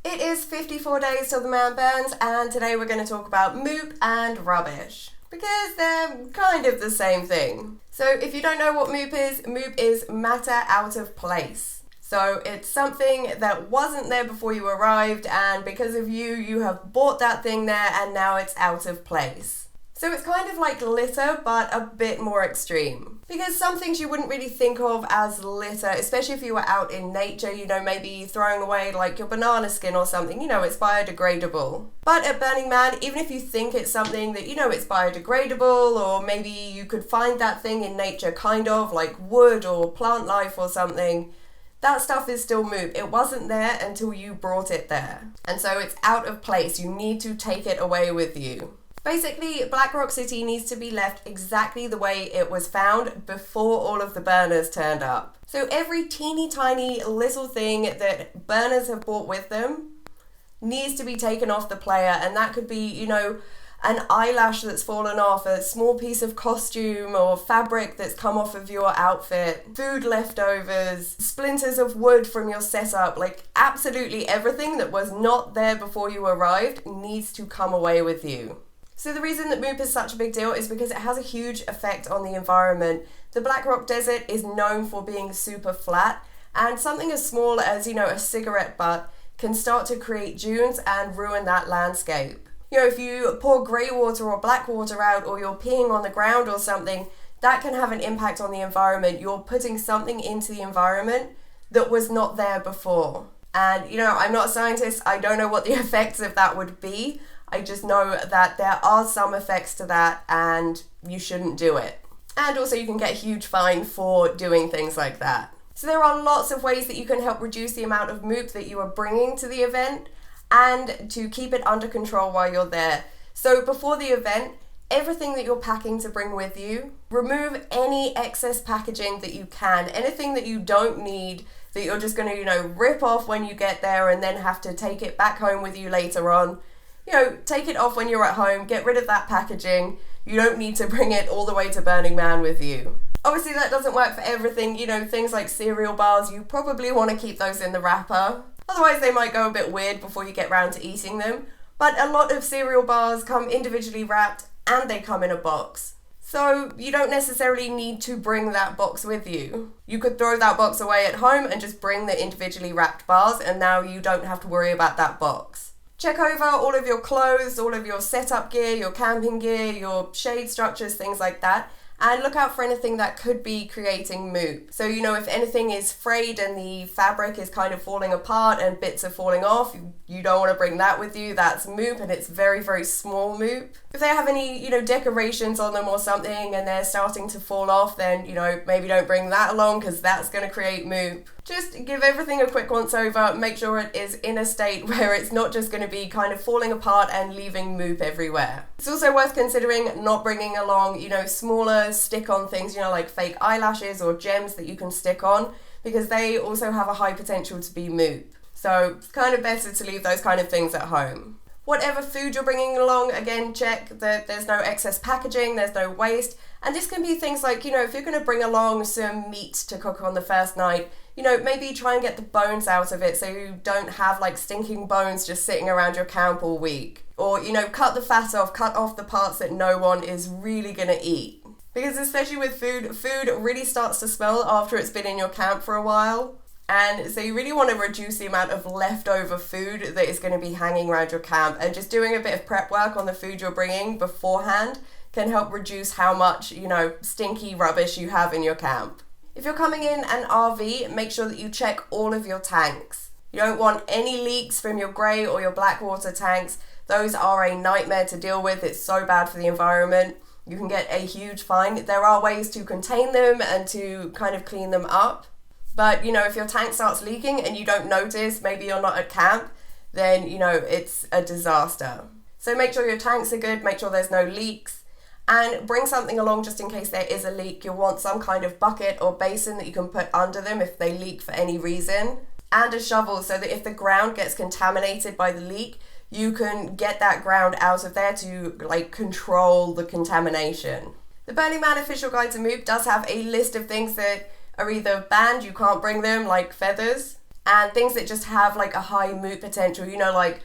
It is 54 days till the man burns, and today we're going to talk about MOOP and rubbish, because they're kind of the same thing. So if you don't know what MOOP is matter out of place. So it's something that wasn't there before you arrived, and because of you, you have bought that thing there and now it's out of place. So it's kind of like litter, but a bit more extreme. Because some things you wouldn't really think of as litter, especially if you were out in nature, maybe throwing away like your banana skin or something, it's biodegradable. But at Burning Man, even if you think it's something that, it's biodegradable, or maybe you could find that thing in nature kind of, like wood or plant life or something, that stuff is still MOOP. It wasn't there until you brought it there. And so it's out of place. You need to take it away with you. Basically, Black Rock City needs to be left exactly the way it was found before all of the burners turned up. So every teeny tiny little thing that burners have brought with them needs to be taken off the playa, and that could be, an eyelash that's fallen off, a small piece of costume or fabric that's come off of your outfit, food leftovers, splinters of wood from your setup, like absolutely everything that was not there before you arrived needs to come away with you. So the reason that MOOP is such a big deal is because it has a huge effect on the environment. The Black Rock Desert is known for being super flat, and something as small as, a cigarette butt can start to create dunes and ruin that landscape. If you pour greywater or black water out, or you're peeing on the ground or something, that can have an impact on the environment. You're putting something into the environment that was not there before. And, I'm not a scientist, I don't know what the effects of that would be. I just know that there are some effects to that and you shouldn't do it. And also you can get a huge fine for doing things like that. So there are lots of ways that you can help reduce the amount of MOOP that you are bringing to the event and to keep it under control while you're there. So before the event, everything that you're packing to bring with you, remove any excess packaging that you can, anything that you don't need that you're just going to, rip off when you get there and then have to take it back home with you later on. Take it off when you're at home, get rid of that packaging. You don't need to bring it all the way to Burning Man with you. Obviously that doesn't work for everything, things like cereal bars, you probably want to keep those in the wrapper. Otherwise they might go a bit weird before you get round to eating them. But a lot of cereal bars come individually wrapped and they come in a box. So you don't necessarily need to bring that box with you. You could throw that box away at home and just bring the individually wrapped bars, and now you don't have to worry about that box. Check over all of your clothes, all of your setup gear, your camping gear, your shade structures, things like that. And look out for anything that could be creating MOOP. So, if anything is frayed and the fabric is kind of falling apart and bits are falling off, you don't want to bring that with you. That's MOOP, and it's very, very small MOOP. If they have any, decorations on them or something and they're starting to fall off, then, maybe don't bring that along because that's going to create MOOP. Just give everything a quick once over, make sure it is in a state where it's not just going to be kind of falling apart and leaving MOOP everywhere. It's also worth considering not bringing along, smaller stick-on things, like fake eyelashes or gems that you can stick on, because they also have a high potential to be MOOP. So it's kind of better to leave those kind of things at home. Whatever food you're bringing along, again, check that there's no excess packaging, there's no waste. And this can be things like, if you're going to bring along some meat to cook on the first night, maybe try and get the bones out of it so you don't have like stinking bones just sitting around your camp all week. Or, cut the fat off, cut off the parts that no one is really going to eat. Because especially with food really starts to smell after it's been in your camp for a while. And so you really want to reduce the amount of leftover food that is going to be hanging around your camp, and just doing a bit of prep work on the food you're bringing beforehand can help reduce how much, stinky rubbish you have in your camp. If you're coming in an RV, make sure that you check all of your tanks. You don't want any leaks from your grey or your black water tanks. Those are a nightmare to deal with. It's so bad for the environment. You can get a huge fine. There are ways to contain them and to kind of clean them up. But, if your tank starts leaking and you don't notice, maybe you're not at camp, then, it's a disaster. So make sure your tanks are good, make sure there's no leaks, and bring something along just in case there is a leak. You'll want some kind of bucket or basin that you can put under them if they leak for any reason, and a shovel so that if the ground gets contaminated by the leak, you can get that ground out of there to, control the contamination. The Burning Man Official Guide to MOOP does have a list of things that are either banned, you can't bring them, like feathers, and things that just have like a high MOOP potential, you know, like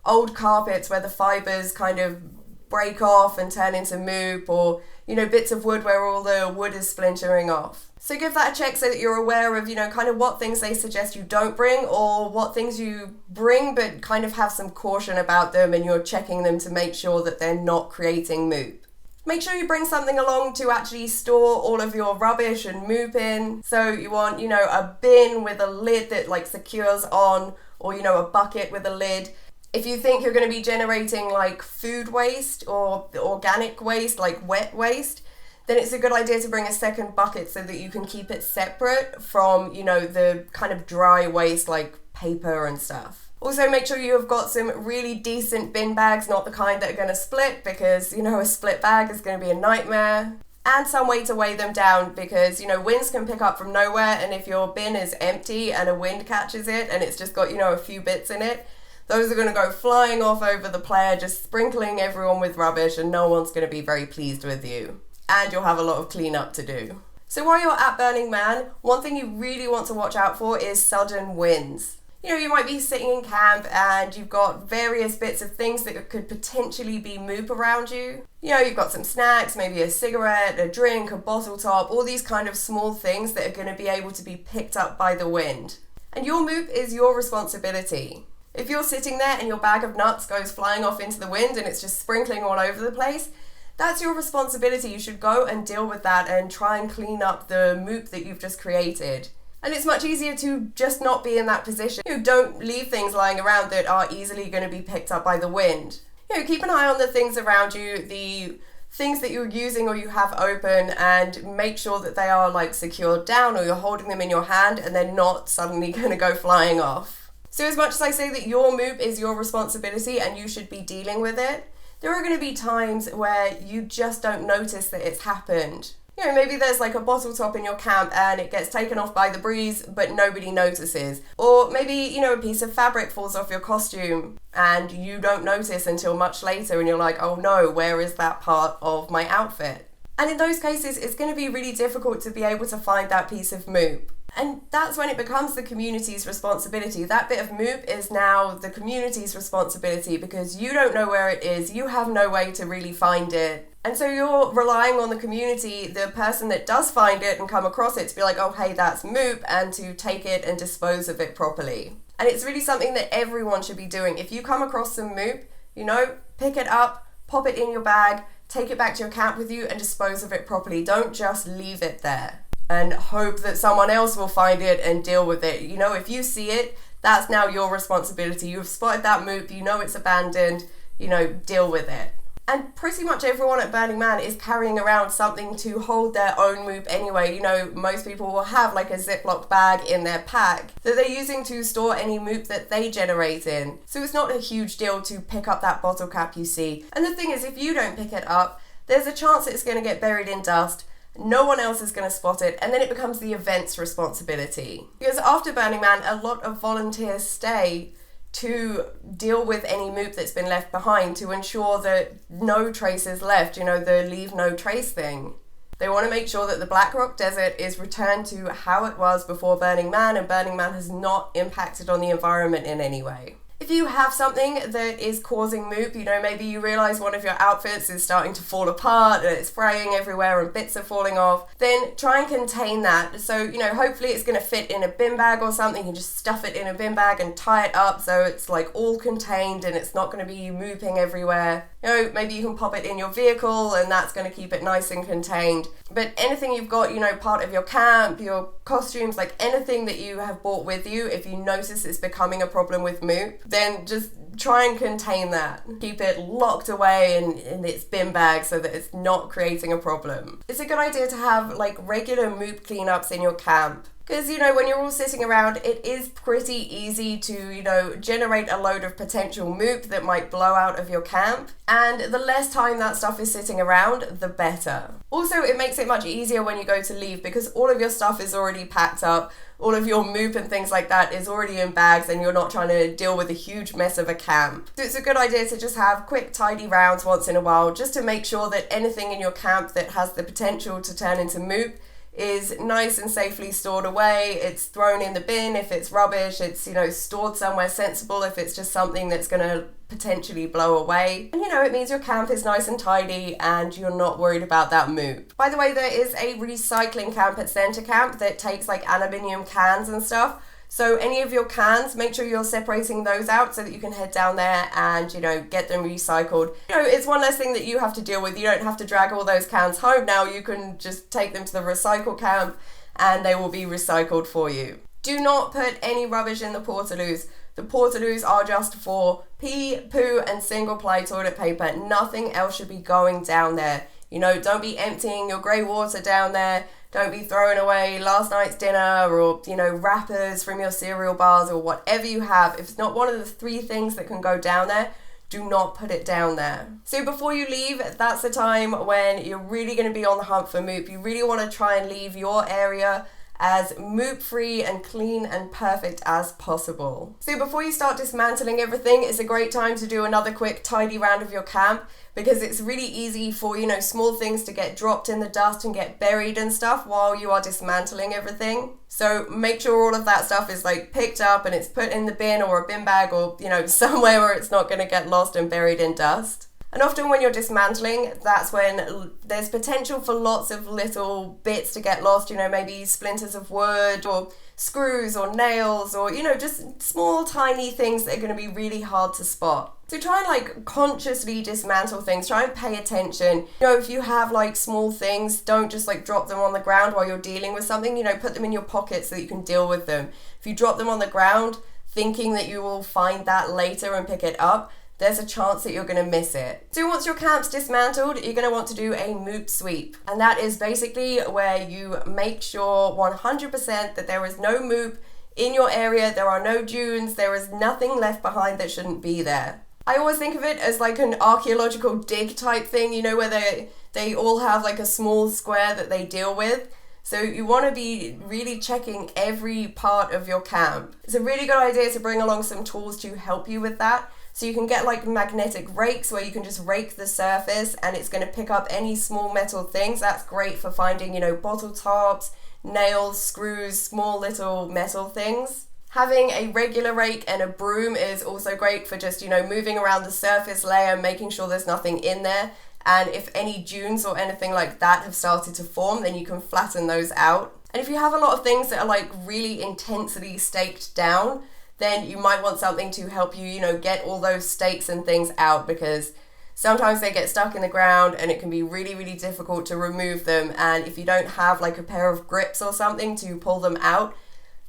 old carpets where the fibers kind of break off and turn into MOOP, or, you know, bits of wood where all the wood is splintering off. So give that a check so that you're aware of, you know, kind of what things they suggest you don't bring, or what things you bring but kind of have some caution about them, and you're checking them to make sure that they're not creating MOOP. Make sure you bring something along to actually store all of your rubbish and MOOP in. So you want, you know, a bin with a lid that like secures on, or, you know, a bucket with a lid. If you think you're going to be generating like food waste or organic waste, like wet waste, then it's a good idea to bring a second bucket so that you can keep it separate from, you know, the kind of dry waste like paper and stuff. Also, make sure you have got some really decent bin bags, not the kind that are going to split, because, you know, a split bag is going to be a nightmare. And some way to weigh them down, because, you know, winds can pick up from nowhere, and if your bin is empty and a wind catches it and it's just got, you know, a few bits in it, those are going to go flying off over the playa, just sprinkling everyone with rubbish, and no one's going to be very pleased with you. And you'll have a lot of cleanup to do. So while you're at Burning Man, one thing you really want to watch out for is sudden winds. You know, you might be sitting in camp and you've got various bits of things that could potentially be MOOP around you. You know, you've got some snacks, maybe a cigarette, a drink, a bottle top, all these kind of small things that are going to be able to be picked up by the wind. And your MOOP is your responsibility. If you're sitting there and your bag of nuts goes flying off into the wind and it's just sprinkling all over the place, that's your responsibility. You should go and deal with that and try and clean up the MOOP that you've just created. And it's much easier to just not be in that position. You know, don't leave things lying around that are easily going to be picked up by the wind. You know, keep an eye on the things around you, the things that you're using or you have open, and make sure that they are like secured down, or you're holding them in your hand and they're not suddenly going to go flying off. So as much as I say that your MOOP is your responsibility and you should be dealing with it, there are going to be times where you just don't notice that it's happened. You know, maybe there's like a bottle top in your camp and it gets taken off by the breeze, but nobody notices. Or maybe, you know, a piece of fabric falls off your costume and you don't notice until much later, and you're like, oh no, where is that part of my outfit? And in those cases, it's going to be really difficult to be able to find that piece of MOOP. And that's when it becomes the community's responsibility. That bit of MOOP is now the community's responsibility, because you don't know where it is, you have no way to really find it. And so you're relying on the community, the person that does find it and come across it, to be like, oh hey, that's MOOP, and to take it and dispose of it properly. And it's really something that everyone should be doing. If you come across some MOOP, you know, pick it up, pop it in your bag, take it back to your camp with you and dispose of it properly. Don't just leave it there and hope that someone else will find it and deal with it. You know, if you see it, that's now your responsibility. You've spotted that MOOP, you know it's abandoned, you know, deal with it. And pretty much everyone at Burning Man is carrying around something to hold their own MOOP anyway. You know, most people will have like a Ziploc bag in their pack that they're using to store any MOOP that they generate in. So it's not a huge deal to pick up that bottle cap you see. And the thing is, if you don't pick it up, there's a chance it's going to get buried in dust. No one else is going to spot it, and then it becomes the event's responsibility. Because after Burning Man, a lot of volunteers stay to deal with any MOOP that's been left behind, to ensure that no trace is left, you know, the leave no trace thing. They want to make sure that the Black Rock Desert is returned to how it was before Burning Man, and Burning Man has not impacted on the environment in any way. If you have something that is causing MOOP, you know, maybe you realise one of your outfits is starting to fall apart and it's spraying everywhere and bits are falling off, then try and contain that. So, you know, hopefully it's going to fit in a bin bag or something. You can just stuff it in a bin bag and tie it up so it's like all contained and it's not going to be MOOPing everywhere. You know, maybe you can pop it in your vehicle and that's going to keep it nice and contained. But anything you've got, you know, part of your camp, your costumes, like anything that you have brought with you, if you notice it's becoming a problem with MOOP, then just try and contain that. Keep it locked away in its bin bag so that it's not creating a problem. It's a good idea to have like regular MOOP cleanups in your camp. Because, you know, when you're all sitting around, it is pretty easy to, you know, generate a load of potential MOOP that might blow out of your camp. And the less time that stuff is sitting around, the better. Also, it makes it much easier when you go to leave, because all of your stuff is already packed up. All of your MOOP and things like that is already in bags, and you're not trying to deal with a huge mess of a camp. So it's a good idea to just have quick, tidy rounds once in a while, just to make sure that anything in your camp that has the potential to turn into MOOP is nice and safely stored away. It's thrown in the bin if it's rubbish. It's, stored somewhere sensible if it's just something that's going to potentially blow away. And, it means your camp is nice and tidy and you're not worried about that MOOP. By the way, there is a recycling camp at Center Camp that takes like aluminium cans and stuff. So any of your cans, make sure you're separating those out so that you can head down there and, get them recycled. It's one less thing that you have to deal with. You don't have to drag all those cans home now. You can just take them to the recycle camp and they will be recycled for you. Do not put any rubbish in the portaloos. The portaloos are just for pee, poo and single ply toilet paper. Nothing else should be going down there. Don't be emptying your grey water down there. Don't be throwing away last night's dinner or, wrappers from your cereal bars or whatever you have. If it's not one of the 3 things that can go down there, do not put it down there. So before you leave, that's the time when you're really going to be on the hunt for MOOP. You really want to try and leave your area as MOOP free and clean and perfect as possible. So before you start dismantling everything, it's a great time to do another quick tidy round of your camp, because it's really easy for, small things to get dropped in the dust and get buried and stuff while you are dismantling everything. So make sure all of that stuff is like picked up and it's put in the bin or a bin bag or, somewhere where it's not going to get lost and buried in dust. And often when you're dismantling, that's when there's potential for lots of little bits to get lost, maybe splinters of wood or screws or nails or, just small tiny things that are going to be really hard to spot. So try and consciously dismantle things, try and pay attention. If you have small things, don't just drop them on the ground while you're dealing with something, put them in your pocket so that you can deal with them. If you drop them on the ground thinking that you will find that later and pick it up, there's a chance that you're going to miss it. So once your camp's dismantled, you're going to want to do a MOOP sweep. And that is basically where you make sure 100% that there is no MOOP in your area, there are no dunes, there is nothing left behind that shouldn't be there. I always think of it as an archaeological dig type thing, where they all have a small square that they deal with. So you want to be really checking every part of your camp. It's a really good idea to bring along some tools to help you with that. So you can get magnetic rakes where you can just rake the surface and it's going to pick up any small metal things. That's great for finding, bottle tops, nails, screws, small little metal things. Having a regular rake and a broom is also great for just, moving around the surface layer, making sure there's nothing in there. And if any dunes or anything like that have started to form, then you can flatten those out. And if you have a lot of things that are really intensely staked down, then you might want something to help you, get all those stakes and things out, because sometimes they get stuck in the ground and it can be really, really difficult to remove them. And if you don't have a pair of grips or something to pull them out,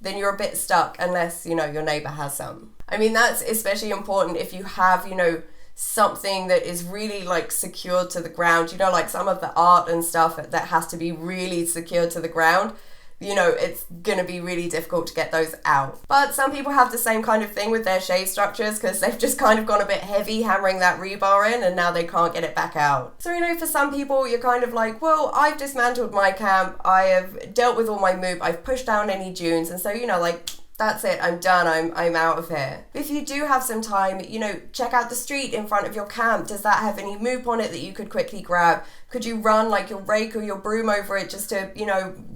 then you're a bit stuck unless, your neighbor has some. I mean, that's especially important if you have, something that is really secured to the ground, some of the art and stuff that has to be really secured to the ground. It's going to be really difficult to get those out. But some people have the same kind of thing with their shade structures because they've just kind of gone a bit heavy hammering that rebar in and now they can't get it back out. So, for some people, you're kind of well, I've dismantled my camp, I have dealt with all my MOOP, I've pushed down any dunes, and so, that's it, I'm done, I'm out of here. If you do have some time, check out the street in front of your camp. Does that have any MOOP on it that you could quickly grab? Could you run your rake or your broom over it just to,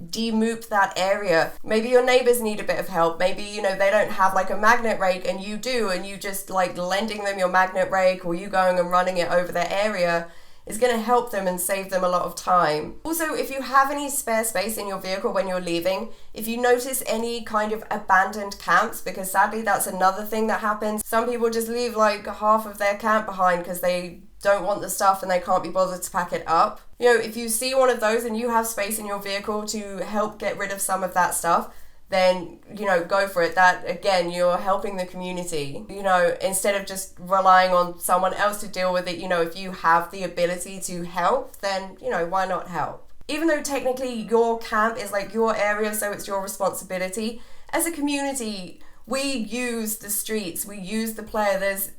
de-MOOP that area? Maybe your neighbors need a bit of help. Maybe, they don't have a magnet rake and you do, and you just lending them your magnet rake or you going and running it over their area is going to help them and save them a lot of time. Also, if you have any spare space in your vehicle when you're leaving, if you notice any kind of abandoned camps, because sadly that's another thing that happens. Some people just leave half of their camp behind because they don't want the stuff and they can't be bothered to pack it up. If you see one of those and you have space in your vehicle to help get rid of some of that stuff, then, go for it. That, again, you're helping the community. Instead of just relying on someone else to deal with it, if you have the ability to help, then, why not help? Even though technically your camp is your area, so it's your responsibility, as a community, we use the streets, we use the playa. There's,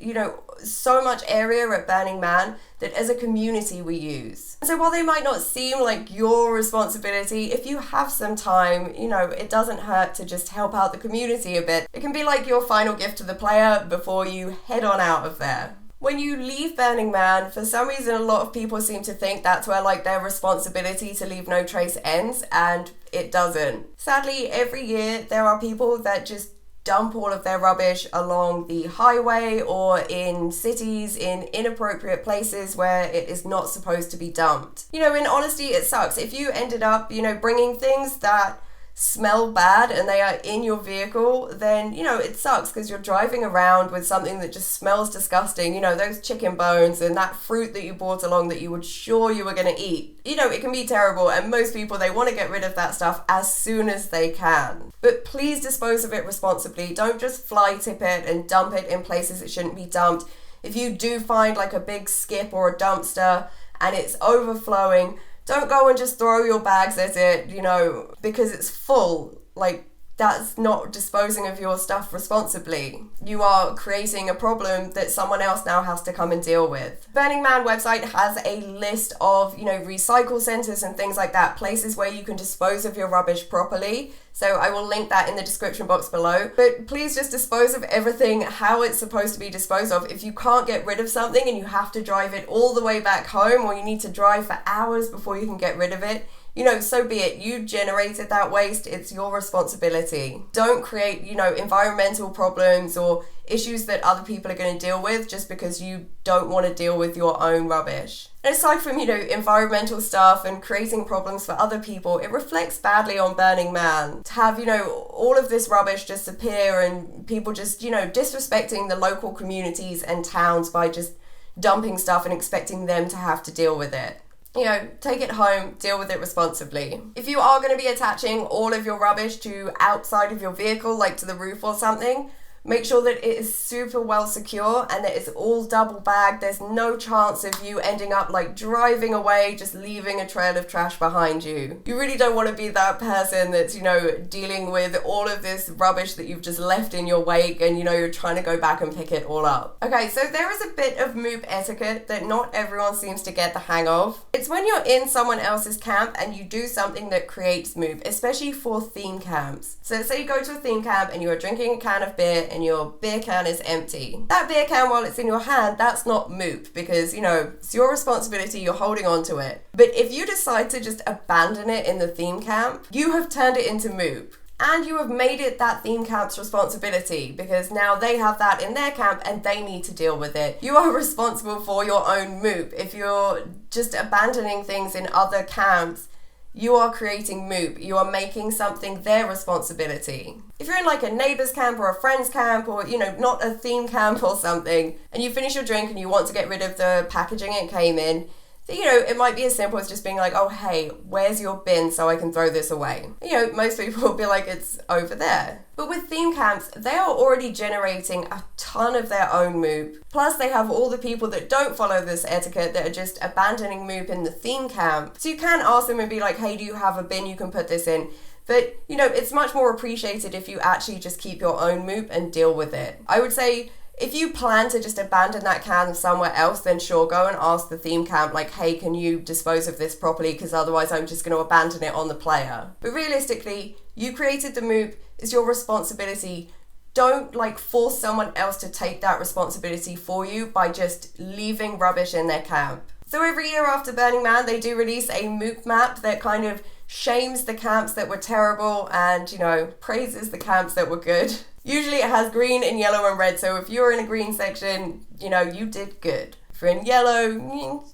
so much area at Burning Man that as a community we use. So while they might not seem like your responsibility, if you have some time, it doesn't hurt to just help out the community a bit. It can be your final gift to the playa before you head on out of there. When you leave Burning Man, for some reason a lot of people seem to think that's where like their responsibility to leave no trace ends, and it doesn't. Sadly, every year there are people that just dump all of their rubbish along the highway or in cities in inappropriate places where it is not supposed to be dumped. You know, in honesty, it sucks. If you ended up, you know, bringing things that smell bad and they are in your vehicle, then, you know, it sucks because you're driving around with something that just smells disgusting. You know, those chicken bones and that fruit that you brought along that you were sure you were going to eat. You know, it can be terrible, and most people, they want to get rid of that stuff as soon as they can. But please dispose of it responsibly. Don't just fly tip it and dump it in places it shouldn't be dumped. If you do find like a big skip or a dumpster and it's overflowing, don't go and just throw your bags at it, you know, because it's full. Like, that's not disposing of your stuff responsibly. You are creating a problem that someone else now has to come and deal with. Burning Man website has a list of, you know, recycle centers and things like that, places where you can dispose of your rubbish properly. So I will link that in the description box below. But please just dispose of everything how it's supposed to be disposed of. If you can't get rid of something and you have to drive it all the way back home, or you need to drive for hours before you can get rid of it, you know, so be it. You generated that waste. It's your responsibility. Don't create, you know, environmental problems or issues that other people are going to deal with just because you don't want to deal with your own rubbish. And aside from, you know, environmental stuff and creating problems for other people, it reflects badly on Burning Man to have, you know, all of this rubbish just appear and people just, you know, disrespecting the local communities and towns by just dumping stuff and expecting them to have to deal with it. You know, take it home, deal with it responsibly. If you are going to be attaching all of your rubbish to outside of your vehicle, like to the roof or something, make sure that it is super well secure and that it's all double bagged. There's no chance of you ending up like driving away, just leaving a trail of trash behind you. You really don't want to be that person that's, you know, dealing with all of this rubbish that you've just left in your wake and, you know, you're trying to go back and pick it all up. Okay, so there is a bit of MOOP etiquette that not everyone seems to get the hang of. It's when you're in someone else's camp and you do something that creates MOOP, especially for theme camps. So say you go to a theme camp and you are drinking a can of beer and your beer can is empty. That beer can, while it's in your hand, that's not MOOP because, you know, it's your responsibility, you're holding on to it. But if you decide to just abandon it in the theme camp, you have turned it into MOOP. And you have made it that theme camp's responsibility because now they have that in their camp and they need to deal with it. You are responsible for your own MOOP. If you're just abandoning things in other camps, you are creating MOOP. You are making something their responsibility. If you're in like a neighbor's camp or a friend's camp or, you know, not a theme camp or something, and you finish your drink and you want to get rid of the packaging it came in, then, you know, it might be as simple as just being like, oh, hey, where's your bin so I can throw this away? You know, most people will be like, it's over there. But with theme camps, they are already generating a ton of their own MOOP. Plus, they have all the people that don't follow this etiquette that are just abandoning MOOP in the theme camp. So you can ask them and be like, hey, do you have a bin you can put this in? But, you know, it's much more appreciated if you actually just keep your own MOOP and deal with it. I would say, if you plan to just abandon that can somewhere else, then sure, go and ask the theme camp, like, hey, can you dispose of this properly? Because otherwise I'm just going to abandon it on the playa. But realistically, you created the MOOP, it's your responsibility. Don't, like, force someone else to take that responsibility for you by just leaving rubbish in their camp. So every year after Burning Man, they do release a MOOP map that kind of shames the camps that were terrible and, you know, praises the camps that were good. Usually it has green and yellow and red, so if you're in a green section, you know, you did good. If you're in yellow,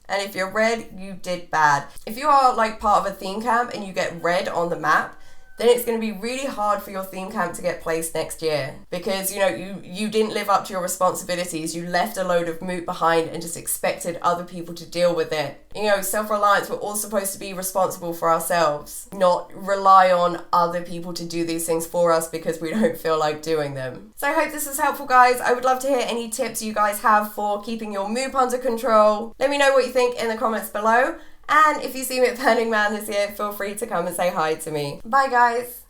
and if you're red, you did bad. If you are like part of a theme camp and you get red on the map, then it's going to be really hard for your theme camp to get placed next year because, you know, you didn't live up to your responsibilities. You left a load of MOOP behind and just expected other people to deal with it. You know, self-reliance, we're all supposed to be responsible for ourselves, not rely on other people to do these things for us because we don't feel like doing them. So I hope this was helpful, guys. I would love to hear any tips you guys have for keeping your MOOP under control. Let me know what you think in the comments below. And if you see me at Burning Man this year, feel free to come and say hi to me. Bye, guys.